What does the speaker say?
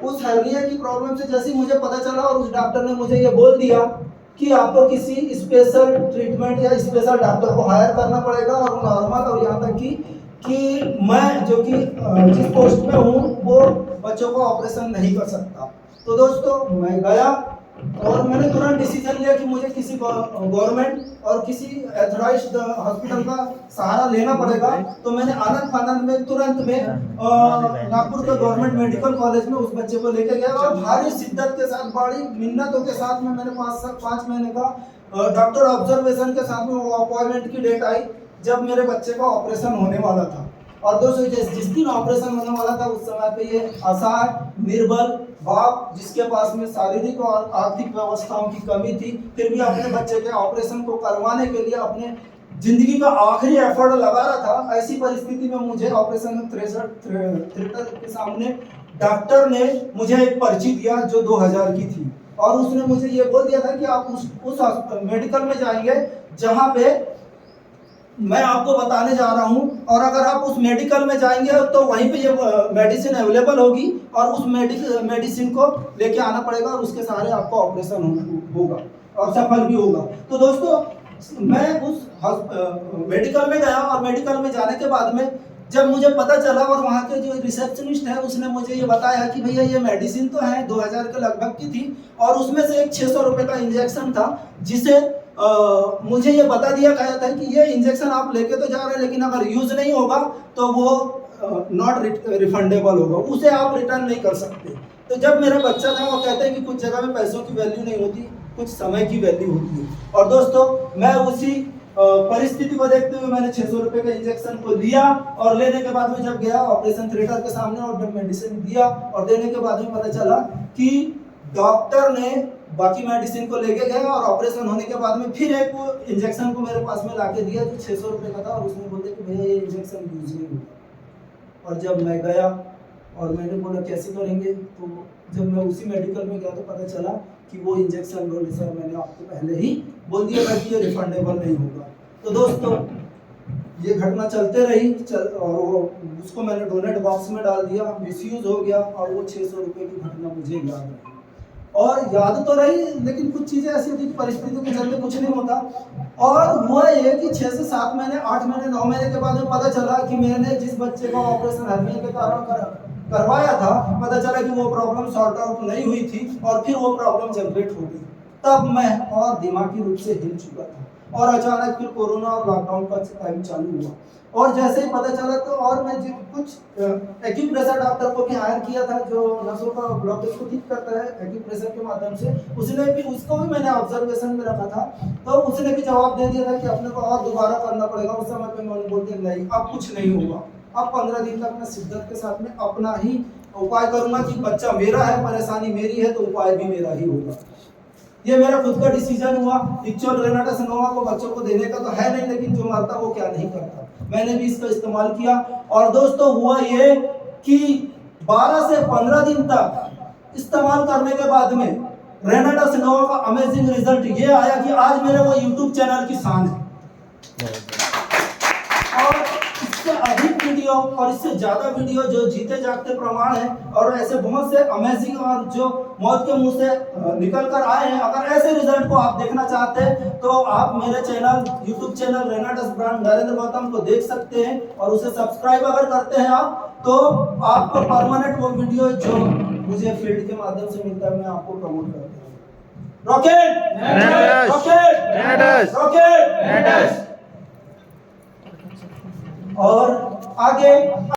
उस हर्निया की प्रॉब्लम से जैसे ही मुझे पता चला और उस डॉक्टर ने मुझे ये बोल दिया कि आपको किसी स्पेशल ट्रीटमेंट या स्पेशल डॉक्टर को हायर करना पड़ेगा, और नॉर्मल और यहाँ तक कि मैं जो कि जिस पोस्ट में हूँ वो बच्चों को ऑपरेशन नहीं कर सकता। तो दोस्तों मैं गया और मैंने तुरंत डिसीजन लिया कि मुझे किसी गवर्नमेंट और किसी एथोराइज्ड हॉस्पिटल का सहारा लेना पड़ेगा। तो मैंने आनंद फानंद में तुरंत में नागपुर के गवर्नमेंट मेडिकल कॉलेज में उस बच्चे को लेके गया और भारी शिद्दत के साथ, बड़ी मिन्नतों के साथ में मैंने 5 महीने का डॉक्टर ऑब्जर्वेशन के साथ में वो अपॉइंटमेंट की डेट आई जब मेरे बच्चे का ऑपरेशन होने वाला था। और दोस्तों जिस दिन ऑपरेशन होने वाला था उस समय पे ये असहाय निर्बल बाप, जिसके पास में शारीरिक और आर्थिक व्यवस्थाओं की कमी थी, फिर भी अपने बच्चे के ऑपरेशन को करवाने के लिए अपने जिंदगी का आखिरी एफर्ट लगा रहा था। ऐसी परिस्थिति में मुझे ऑपरेशन थिएटर के सामने डॉक्टर ने मुझे एक पर्ची दिया जो 2000 की थी, और उसने मुझे ये बोल दिया था कि आप उस मेडिकल में जाएंगे जहाँ पे मैं आपको बताने जा रहा हूं, और अगर आप उस मेडिकल में जाएंगे तो वहीं पे ये मेडिसिन अवेलेबल होगी और उस मेडिसिन को लेके आना पड़ेगा और उसके सहारे आपको ऑपरेशन होगा और सफल भी होगा। तो दोस्तों मैं उस मेडिकल में गया और मेडिकल में जाने के बाद में जब मुझे पता चला और वहाँ के जो रिसेप्शनिस्ट है उसने मुझे ये बताया कि भैया ये मेडिसिन तो है 2000 के लगभग की थी, और उसमें से एक 600 रुपये का इंजेक्शन था जिसे मुझे ये बता दिया गया था कि ये इंजेक्शन आप लेके तो जा रहे हैं लेकिन अगर यूज नहीं होगा तो वो नॉट रिफंडेबल होगा, उसे आप रिटर्न नहीं कर सकते। तो जब मेरा बच्चा था वो कहते हैं कि कुछ जगह में पैसों की वैल्यू नहीं होती, कुछ समय की वैल्यू होती है। और दोस्तों मैं उसी परिस्थिति को देखते हुए मैंने 600 रुपये के इंजेक्शन को लिया, और लेने के बाद में जब गया ऑपरेशन थिएटर के सामने और जब मेडिसिन दिया और देने के बाद में पता चला कि डॉक्टर ने बाकी मेडिसिन को लेके गया और ऑपरेशन होने के बाद में फिर एक वो इंजेक्शन को मेरे पास में लाके दिया जो 600 रुपये का था, और उसने बोले कि भैया ये इंजेक्शन यूज नहीं होगा। और जब मैं गया और मैंने बोला कैसे करेंगे, तो जब मैं उसी मेडिकल में गया तो पता चला कि वो इंजेक्शन बोले सर मैंने आपको पहले ही बोल दिया था कि ये रिफंडेबल नहीं होगा। तो दोस्तों ये घटना चलते रही और उसको मैंने डोनेट बॉक्स में डाल दिया, मिसयूज हो गया, और वो 600 रुपये की घटना मुझे याद रही। और याद तो रही लेकिन कुछ चीज़ें ऐसी होती परिस्थितियों के चलते कुछ नहीं होता। और हुआ ये कि 6 से 7 महीने 8 महीने 9 महीने के बाद में पता चला कि मैंने जिस बच्चे का ऑपरेशन हर्निया के कारण करवाया था, पता चला कि वो प्रॉब्लम सॉर्ट आउट नहीं हुई थी और फिर वो प्रॉब्लम जनरेट हो गई। तब मैं और दिमागी रूप से हिल चुका था और अचानक फिर कोरोना और लॉकडाउन का टाइम चालू हुआ, और जैसे ही पता चला तो और मैं कुछ एक्यूप्रेशर डॉक्टर को भी हायर किया था जो नसों का ब्लॉकेज को ठीक करता है एक्यूप्रेशर के माध्यम से। उसको भी मैंने ऑब्जर्वेशन में रखा था, तो उसने भी जवाब दे दिया था कि अपने को और दोबारा करना पड़ेगा। उस समय पे मैंने बोल दिया नहीं अब कुछ नहीं होगा, अब 15 दिन तक मैं शिद्दत के साथ में अपना ही उपाय करूंगा कि बच्चा मेरा है, परेशानी मेरी है, तो उपाय भी मेरा ही होगा। ये मेरा खुद का डिसीजन हुआ। इक्चुअल रेनाटस नोवा को बच्चों को देने का तो है नहीं, लेकिन जो मरता वो क्या नहीं करता, मैंने भी इसका इस्तेमाल किया। और दोस्तों हुआ ये कि 12 से 15 दिन तक इस्तेमाल करने के बाद में रेनाटस नोवा का अमेजिंग रिजल्ट ये आया कि आज मेरे वो यूट्यूब चैनल की शान है। और इससे अधिक वीडियो और इससे ज्यादा वीडियो जो जीते जागते प्रमाण है, और ऐसे बहुत से अमेजिंग और जो मौत के मुंह से निकल कर आए हैं। अगर ऐसे रिजल्ट को आप देखना चाहते हैं तो आप मेरे channel YouTube channel Renatus brand Narendra Gautam को देख सकते हैं, और उसे सब्सक्राइब अगर करते हैं आप तो आपको परमानेंट वो वीडियो जो मुझे फील्ड के माध्यम से मिलता है मैं आपको प्रमोट करता हूँ। रॉकेट रॉकेट रॉकेट और आगे